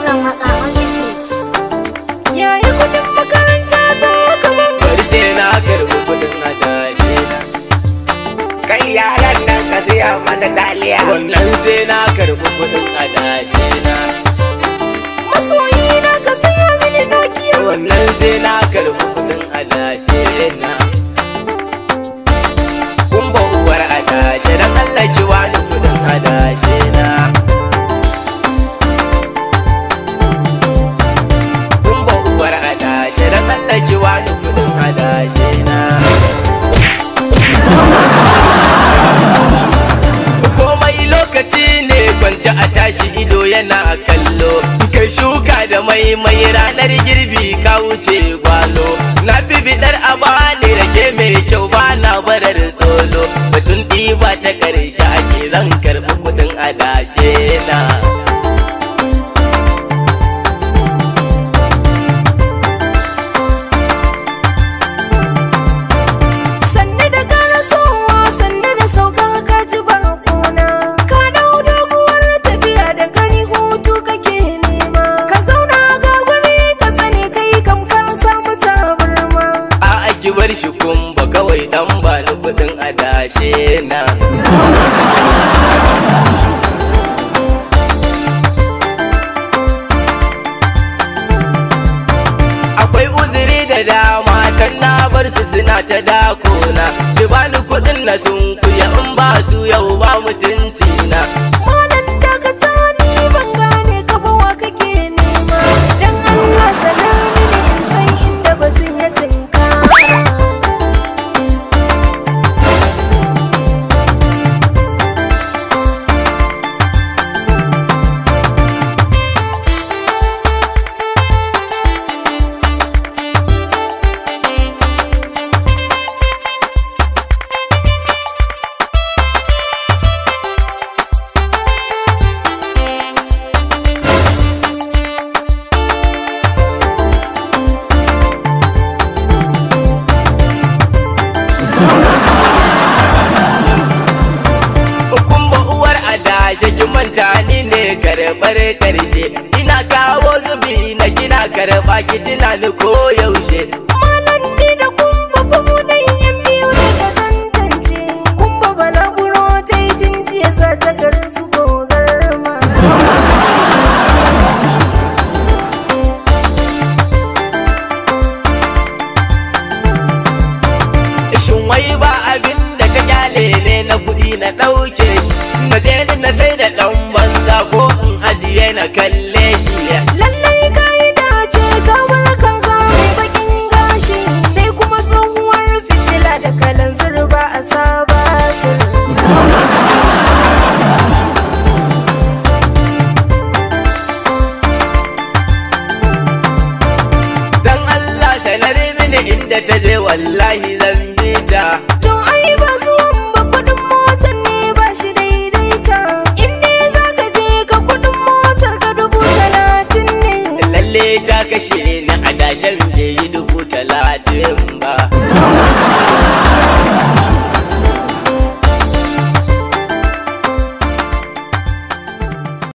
Jagoran waka on the beat. Yayi kudin makaranta za ka ban. Bari sai na karbi kudin adashi na. Kai yaran nan ka siya mana taliya. Wannan sai na karbi kudin adashi na. Masoyi na ka saya mini Nokia. Wannan sai na karbi kudin adashi na. Kumba uwar adashi dan Allah ki wani kudin adashi na. Kumba uwar adashi dan Allah ki wani kudin adashi na. Komai lokaci ne kwance a tashi ido yana kallo. Kai shuka da mai ranar girbi ka wuce gwalo. Na bibidar a bani rake mai kyau ba na barar tsolo. Batun ɗiba ta ƙarshe ake zan karɓi kuɗin adashe na. Sannu da karasowa, sannu da sauka ka ji bakona. Ka dau doguwar tafiya da gani hutu kake nema. Ka zauna ga wuri ka tsane kai kam ka samu tabarma. A'a ki bar shi kumba kawai dan bani kuɗin adashe na. Akwai uzuri da dama can na bar su suna ta dakona. Ki bani kuɗin na sun kuya in ba su yau ba mutunci na. Malam dakata ni ban gane ka ba wa kake nema. Dan Allah sanar mini in san inda batun ya tinkara. Kumba uwar adashe ki manta ni ne karɓar ƙarshe. Ina kawo zubi na kina karɓa ki tuna ni ko yaushe. Malam ni da kumba fa mu dai yan biyu ne ka tantance. Kumba balaguro ta yi tun jiya za ta garin su gogarma. Shin wai ba abin da ta kyale ne na kuɗi na ɗauke shi. Na je ni na sai da ɗan banza ko in ajiye na kalle shi. Lallai ka yi dace ta barkan za mai bakin gashi. Sai kuma tsohuwar fitila da kalan zurba a sabatin. Dan Allah sanar mini inda ta je wallahi zan bi ta. To ai ba zuwan ba kudin motar ne ba shi daidaita. In dai za ka je ka kudin motar ka 30,000 ne. Lalle ta kashe ni adashen bai yi 30,000 ba.